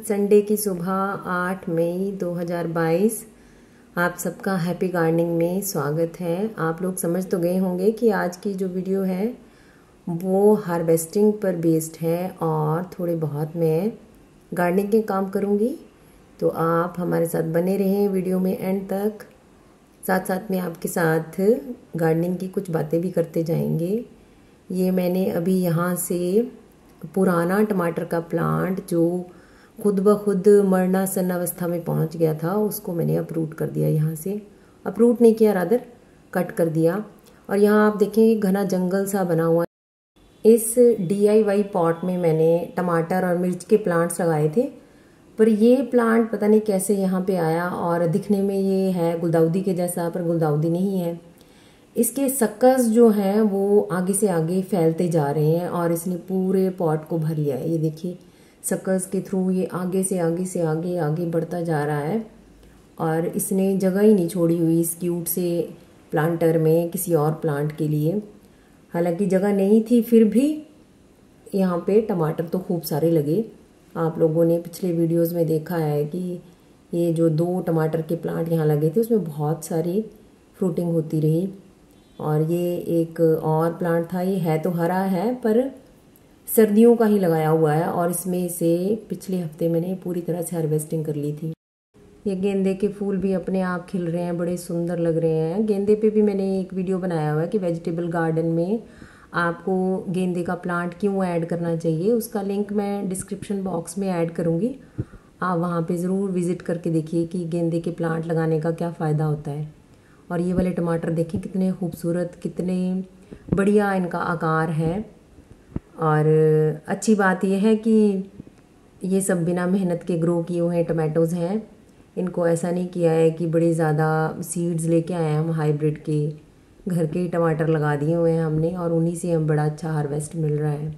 Sunday की सुबह 8 मई 2022। आप सबका हैप्पी गार्डनिंग में स्वागत है। आप लोग समझ तो गए होंगे कि आज की जो वीडियो है वो हार्वेस्टिंग पर बेस्ड है और थोड़े बहुत मैं गार्डनिंग के काम करूँगी। तो आप हमारे साथ बने रहें वीडियो में एंड तक। साथ साथ में आपके साथ गार्डनिंग की कुछ बातें भी करते जाएंगे। ये मैंने अभी यहाँ से पुराना टमाटर का प्लांट जो खुद ब खुद मरणासन अवस्था में पहुँच गया था उसको मैंने अप्रूट कर दिया। यहाँ से अप्रूट नहीं किया, रादर कट कर दिया। और यहाँ आप देखें घना जंगल सा बना हुआ है। इस DIY पॉट में मैंने टमाटर और मिर्च के प्लांट्स लगाए थे, पर ये प्लांट पता नहीं कैसे यहाँ पे आया और दिखने में ये है गुलदाउदी के जैसा, पर गुलदाउदी नहीं है। इसके सक्कस जो हैं वो आगे से आगे फैलते जा रहे हैं और इसने पूरे पॉट को भर लिया है। ये देखिए सक्कस के थ्रू ये आगे से आगे बढ़ता जा रहा है और इसने जगह ही नहीं छोड़ी हुई इस क्यूट से प्लांटर में किसी और प्लांट के लिए। हालांकि जगह नहीं थी फिर भी यहाँ पे टमाटर तो खूब सारे लगे। आप लोगों ने पिछले वीडियोस में देखा है कि ये जो 2 टमाटर के प्लांट यहाँ लगे थे उसमें बहुत सारी फ्रूटिंग होती रही। और ये एक और प्लांट था, ये है तो हरा है पर सर्दियों का ही लगाया हुआ है और इसमें से पिछले हफ्ते मैंने पूरी तरह से हार्वेस्टिंग कर ली थी। ये गेंदे के फूल भी अपने आप खिल रहे हैं, बड़े सुंदर लग रहे हैं। गेंदे पे भी मैंने एक वीडियो बनाया हुआ है कि वेजिटेबल गार्डन में आपको गेंदे का प्लांट क्यों ऐड करना चाहिए। उसका लिंक मैं डिस्क्रिप्शन बॉक्स में ऐड करूँगी, आप वहाँ पे ज़रूर विज़िट करके देखिए कि गेंदे के प्लांट लगाने का क्या फ़ायदा होता है। और ये वाले टमाटर देखें कितने खूबसूरत, कितने बढ़िया इनका आकार है। और अच्छी बात यह है कि ये सब बिना मेहनत के ग्रो किए हुए टमाटोज़ हैं। इनको ऐसा नहीं किया है कि बड़े ज़्यादा सीड्स लेके आए हैं हम हाइब्रिड के, घर के ही टमाटर लगा दिए हुए हैं हमने और उन्हीं से हम बड़ा अच्छा हार्वेस्ट मिल रहा है।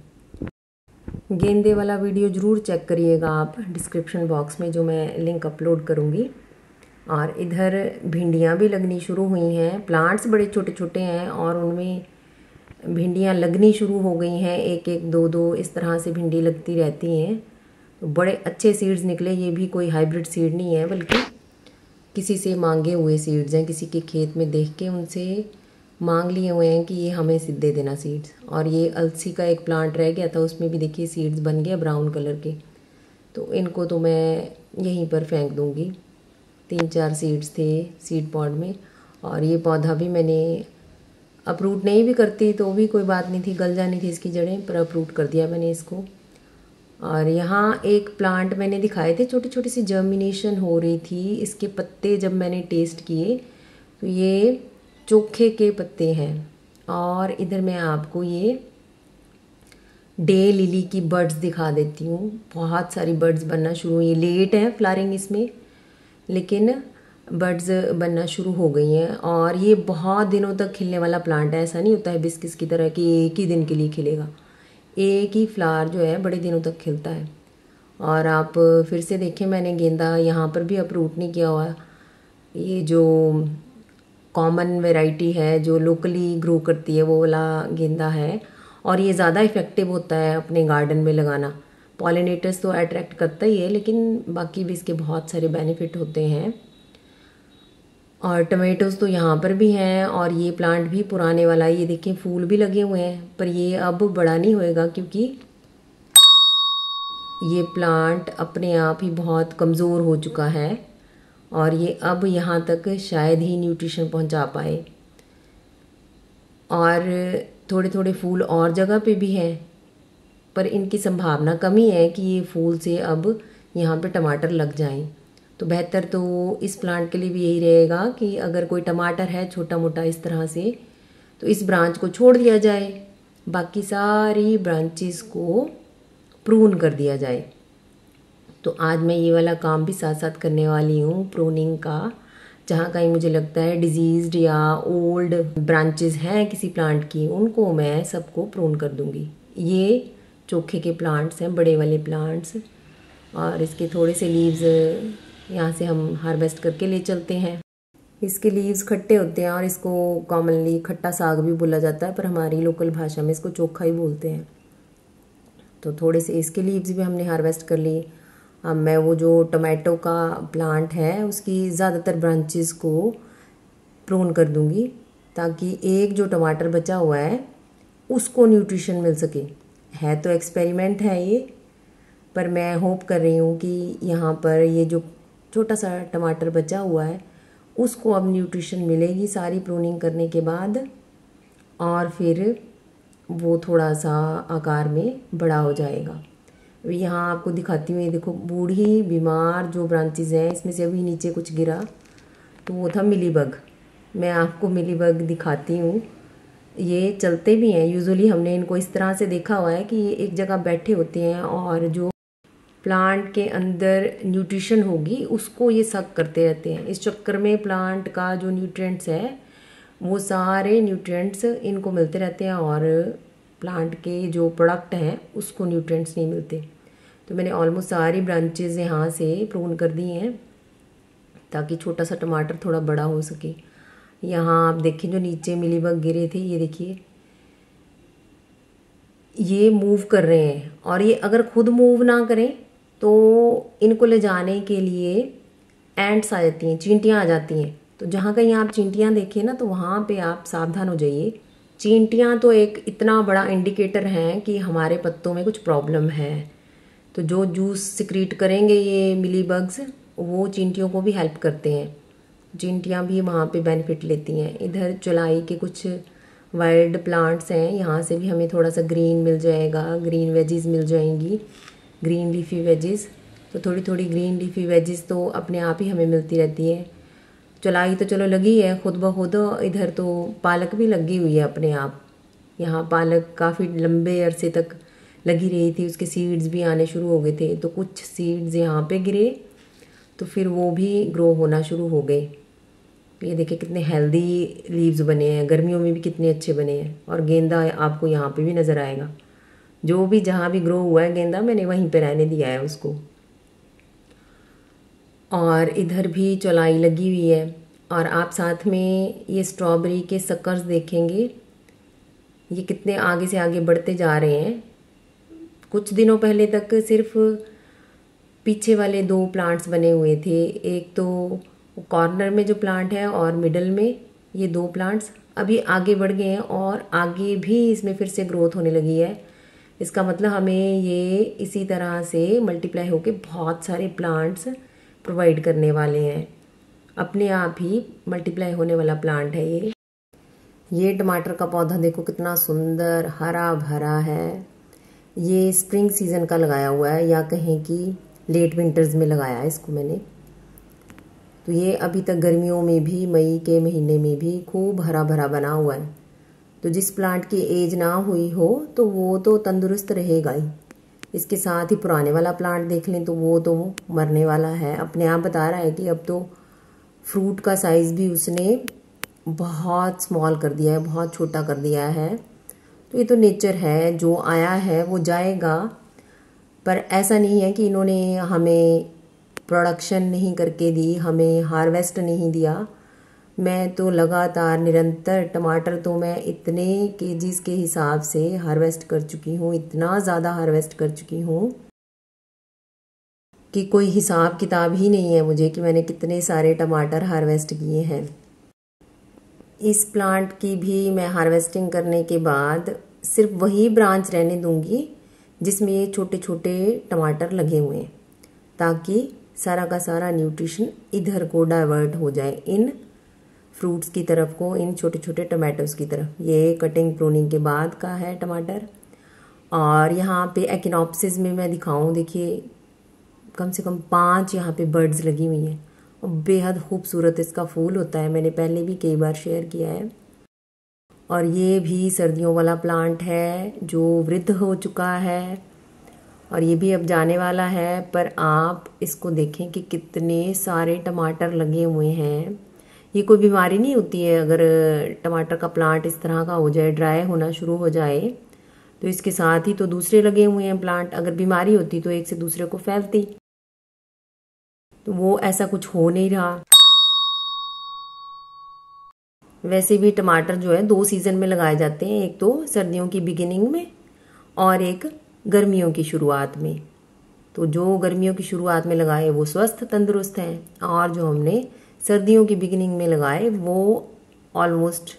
गेंदे वाला वीडियो ज़रूर चेक करिएगा आप डिस्क्रिप्शन बॉक्स में, जो मैं लिंक अपलोड करूँगी। और इधर भिंडियाँ भी लगनी शुरू हुई हैं। प्लांट्स बड़े छोटे छोटे हैं और उनमें भिंडियाँ लगनी शुरू हो गई हैं। 1-1, 2-2 इस तरह से भिंडी लगती रहती हैं। तो बड़े अच्छे सीड्स निकले। ये भी कोई हाइब्रिड सीड नहीं है बल्कि किसी से मांगे हुए सीड्स हैं। किसी के खेत में देख के उनसे मांग लिए हुए हैं कि ये हमें दे देना सीड्स। और ये अलसी का एक प्लांट रह गया था, उसमें भी देखिए सीड्स बन गए ब्राउन कलर के। तो इनको तो मैं यहीं पर फेंक दूँगी। 3-4 सीड्स थे सीड पॉड में। और ये पौधा भी मैंने अप्रूट नहीं भी करती तो भी कोई बात नहीं थी, गल जानी थी इसकी जड़ें, पर अप्रूट कर दिया मैंने इसको। और यहाँ एक प्लांट मैंने दिखाए थे, छोटी छोटी सी जर्मिनेशन हो रही थी। इसके पत्ते जब मैंने टेस्ट किए तो ये चोखे के पत्ते हैं। और इधर मैं आपको ये डे लिली की बर्ड्स दिखा देती हूँ। बहुत सारी बर्ड्स बनना शुरू हुई। लेट है फ्लावरिंग इसमें, लेकिन बर्ड्स बनना शुरू हो गई हैं। और ये बहुत दिनों तक खिलने वाला प्लांट है। ऐसा नहीं होता है बिस्किस की तरह कि एक ही दिन के लिए खिलेगा। एक ही फ्लावर जो है बड़े दिनों तक खिलता है। और आप फिर से देखें, मैंने गेंदा यहाँ पर भी अप्रूट नहीं किया हुआ। ये जो कॉमन वैरायटी है जो लोकली ग्रो करती है वो वाला गेंदा है और ये ज़्यादा इफ़ेक्टिव होता है अपने गार्डन में लगाना। पॉलिनेटर्स तो अट्रैक्ट करता ही है, लेकिन बाकी भी इसके बहुत सारे बेनिफिट होते हैं। और टमेटोज़ तो यहाँ पर भी हैं। और ये प्लांट भी पुराने वाला, ये देखिए फूल भी लगे हुए हैं, पर ये अब बड़ा नहीं होएगा क्योंकि ये प्लांट अपने आप ही बहुत कमज़ोर हो चुका है और ये अब यहाँ तक शायद ही न्यूट्रिशन पहुँचा पाए। और थोड़े थोड़े फूल और जगह पे भी हैं, पर इनकी संभावना कम ही है कि ये फूल से अब यहाँ पे टमाटर लग जाएं। तो बेहतर तो इस प्लांट के लिए भी यही रहेगा कि अगर कोई टमाटर है छोटा मोटा इस तरह से, तो इस ब्रांच को छोड़ दिया जाए, बाकी सारी ब्रांचेस को प्रून कर दिया जाए। तो आज मैं ये वाला काम भी साथ साथ करने वाली हूँ, प्रूनिंग का। जहाँ कहीं मुझे लगता है डिजीज़्ड या ओल्ड ब्रांचेस हैं किसी प्लांट की, उनको मैं सबको प्रून कर दूँगी। ये चोखे के प्लांट्स हैं, बड़े वाले प्लांट्स। और इसके थोड़े से लीव्स यहाँ से हम हार्वेस्ट करके ले चलते हैं। इसके लीव्स खट्टे होते हैं और इसको कॉमनली खट्टा साग भी बोला जाता है, पर हमारी लोकल भाषा में इसको चोखा ही बोलते हैं। तो थोड़े से इसके लीव्स भी हमने हार्वेस्ट कर लिए। अब मैं वो जो टमाटो का प्लांट है उसकी ज़्यादातर ब्रांचेस को प्रून कर दूंगी, ताकि एक जो टमाटर बचा हुआ है उसको न्यूट्रिशन मिल सके। है तो एक्सपेरिमेंट है ये, पर मैं होप कर रही हूँ कि यहाँ पर ये जो छोटा सा टमाटर बचा हुआ है उसको अब न्यूट्रिशन मिलेगी सारी प्रूनिंग करने के बाद, और फिर वो थोड़ा सा आकार में बड़ा हो जाएगा। अभी यहाँ आपको दिखाती हूँ, ये देखो बूढ़ी बीमार जो ब्रांचेस हैं इसमें से अभी नीचे कुछ गिरा तो वो था मिलीबग। मैं आपको मिलीबग दिखाती हूँ। ये चलते भी हैं, यूजुअली हमने इनको इस तरह से देखा हुआ है कि ये एक जगह बैठे होते हैं और जो प्लांट के अंदर न्यूट्रिशन होगी उसको ये सक करते रहते हैं। इस चक्कर में प्लांट का जो न्यूट्रिएंट्स है वो सारे न्यूट्रिएंट्स इनको मिलते रहते हैं और प्लांट के जो प्रोडक्ट हैं उसको न्यूट्रिएंट्स नहीं मिलते। तो मैंने ऑलमोस्ट सारी ब्रांचेस यहाँ से प्रून कर दी हैं ताकि छोटा सा टमाटर थोड़ा बड़ा हो सके। यहाँ आप देखिए जो नीचे मिलीबग गिरे थे, ये देखिए ये मूव कर रहे हैं, और ये अगर खुद मूव ना करें तो इनको ले जाने के लिए एंट्स आ जाती हैं, चींटियाँ आ जाती हैं। तो जहाँ कहीं आप चींटियाँ देखें ना तो वहाँ पे आप सावधान हो जाइए। चींटियाँ तो एक इतना बड़ा इंडिकेटर हैं कि हमारे पत्तों में कुछ प्रॉब्लम है। तो जो जूस सिक्रीट करेंगे ये मिलीबग्स वो चींटियों को भी हेल्प करते हैं। चींटियाँ भी वहाँ पे बेनिफिट लेती हैं। इधर चुलाई के कुछ वाइल्ड प्लांट्स हैं, यहाँ से भी हमें थोड़ा सा ग्रीन मिल जाएगा, ग्रीन वेजीज मिल जाएंगी, ग्रीन लीफी वेजीज। तो थोड़ी थोड़ी ग्रीन लीफी वेजीज तो अपने आप ही हमें मिलती रहती है। चुलाई तो चलो लगी है खुद ब खुद। इधर तो पालक भी लगी हुई है अपने आप। यहाँ पालक काफ़ी लंबे अरसे तक लगी रही थी, उसके सीड्स भी आने शुरू हो गए थे। तो कुछ सीड्स यहाँ पे गिरे तो फिर वो भी ग्रो होना शुरू हो गए। ये देखिए कितने हेल्दी लीव्स बने हैं, गर्मियों में भी कितने अच्छे बने हैं। और गेंदा आपको यहाँ पे भी नज़र आएगा। जो भी जहाँ भी ग्रो हुआ है गेंदा मैंने वहीं पे रहने दिया है उसको। और इधर भी चौलाई लगी हुई है। और आप साथ में ये स्ट्रॉबेरी के सकर्स देखेंगे, ये कितने आगे से आगे बढ़ते जा रहे हैं। कुछ दिनों पहले तक सिर्फ पीछे वाले 2 प्लांट्स बने हुए थे, एक तो कॉर्नर में जो प्लांट है और मिडल में ये 2 प्लांट्स अभी आगे बढ़ गए हैं और आगे भी इसमें फिर से ग्रोथ होने लगी है। इसका मतलब हमें ये इसी तरह से मल्टीप्लाई होके बहुत सारे प्लांट्स प्रोवाइड करने वाले हैं। अपने आप ही मल्टीप्लाई होने वाला प्लांट है ये टमाटर का पौधा देखो कितना सुंदर हरा भरा है। ये स्प्रिंग सीजन का लगाया हुआ है, या कहें कि लेट विंटर्स में लगाया है इसको मैंने। तो ये अभी तक गर्मियों में भी, मई के महीने में भी खूब हरा भरा बना हुआ है। तो जिस प्लांट की एज ना हुई हो तो वो तो तंदुरुस्त रहेगा ही। इसके साथ ही पुराने वाला प्लांट देख लें तो वो तो मरने वाला है। अपने आप बता रहा है कि अब तो फ्रूट का साइज़ भी उसने बहुत स्मॉल कर दिया है, बहुत छोटा कर दिया है। तो ये तो नेचर है, जो आया है वो जाएगा। पर ऐसा नहीं है कि इन्होंने हमें प्रोडक्शन नहीं करके दी, हमें हार्वेस्ट नहीं दिया। मैं तो लगातार निरंतर टमाटर तो मैं इतने केजीज के हिसाब से हार्वेस्ट कर चुकी हूँ, इतना ज़्यादा हार्वेस्ट कर चुकी हूँ कि कोई हिसाब किताब ही नहीं है मुझे कि मैंने कितने सारे टमाटर हार्वेस्ट किए हैं। इस प्लांट की भी मैं हार्वेस्टिंग करने के बाद सिर्फ वही ब्रांच रहने दूंगी जिसमें ये छोटे छोटे टमाटर लगे हुए हैं, ताकि सारा का सारा न्यूट्रिशन इधर को डाइवर्ट हो जाए, इन फ्रूट्स की तरफ को, इन छोटे छोटे टमाटोज की तरफ। ये कटिंग प्रूनिंग के बाद का है टमाटर। और यहाँ पे एक्नोप्सिस में मैं दिखाऊं, देखिए कम से कम 5 यहाँ पे बर्ड्स लगी हुई हैं और बेहद खूबसूरत इसका फूल होता है। मैंने पहले भी कई बार शेयर किया है। और ये भी सर्दियों वाला प्लांट है जो वृद्ध हो चुका है और ये भी अब जाने वाला है। पर आप इसको देखें कि कितने सारे टमाटर लगे हुए हैं। ये कोई बीमारी नहीं होती है अगर टमाटर का प्लांट इस तरह का हो जाए, ड्राई होना शुरू हो जाए। तो इसके साथ ही तो दूसरे लगे हुए हैं प्लांट। अगर बीमारी होती तो एक से दूसरे को फैलती, तो वो ऐसा कुछ हो नहीं रहा। वैसे भी टमाटर जो है 2 सीजन में लगाए जाते हैं, एक तो सर्दियों की बिगिनिंग में और एक गर्मियों की शुरुआत में। तो जो गर्मियों की शुरुआत में लगाए वो स्वस्थ तंदुरुस्त हैं, और जो हमने सर्दियों की बिगिनिंग में लगाए वो ऑलमोस्ट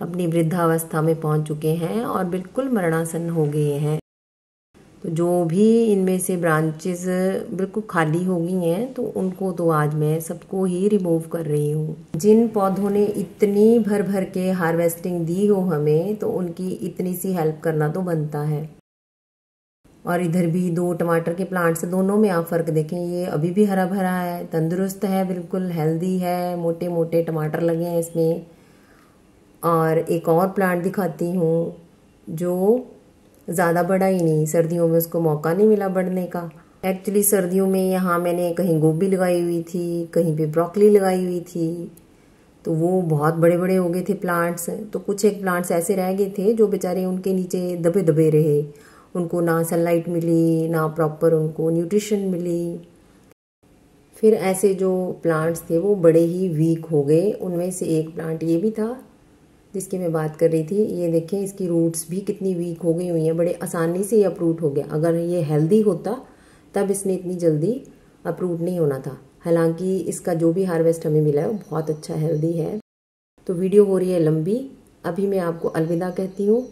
अपनी वृद्धावस्था में पहुंच चुके हैं और बिल्कुल मरणासन हो गए हैं। तो जो भी इनमें से ब्रांचेस बिल्कुल खाली हो गई हैं तो उनको तो आज मैं सबको ही रिमूव कर रही हूँ। जिन पौधों ने इतनी भर भर के हार्वेस्टिंग दी हो हमें, तो उनकी इतनी सी हेल्प करना तो बनता है। और इधर भी 2 टमाटर के प्लांट्स, दोनों में आप फ़र्क देखें, ये अभी भी हरा भरा है, तंदुरुस्त है, बिल्कुल हेल्दी है, मोटे मोटे टमाटर लगे हैं इसमें। और एक और प्लांट दिखाती हूँ जो ज़्यादा बड़ा ही नहीं, सर्दियों में उसको मौका नहीं मिला बढ़ने का। एक्चुअली सर्दियों में यहाँ मैंने कहीं गोभी लगाई हुई थी, कहीं पे ब्रोकली लगाई हुई थी, तो वो बहुत बड़े बड़े हो गए थे प्लांट्स। तो कुछ एक प्लांट्स ऐसे रह गए थे जो बेचारे उनके नीचे दबे दबे रहे, उनको ना सनलाइट मिली, ना प्रॉपर उनको न्यूट्रिशन मिली। फिर ऐसे जो प्लांट्स थे वो बड़े ही वीक हो गए। उनमें से एक प्लांट ये भी था जिसकी मैं बात कर रही थी। ये देखें, इसकी रूट्स भी कितनी वीक हो गई हुई हैं, बड़े आसानी से ये अप्रूट हो गया। अगर ये हेल्दी होता तब इसने इतनी जल्दी अप्रूट नहीं होना था। हालांकि इसका जो भी हार्वेस्ट हमें मिला है वो बहुत अच्छा हेल्दी है। तो वीडियो हो रही है लंबी, अभी मैं आपको अलविदा कहती हूँ।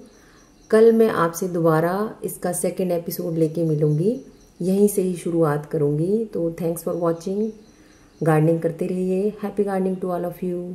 कल मैं आपसे दोबारा इसका सेकेंड एपिसोड लेके मिलूँगी, यहीं से ही शुरुआत करूँगी। तो थैंक्स फॉर वॉचिंग, गार्डनिंग करते रहिए। Happy gardening to all of you.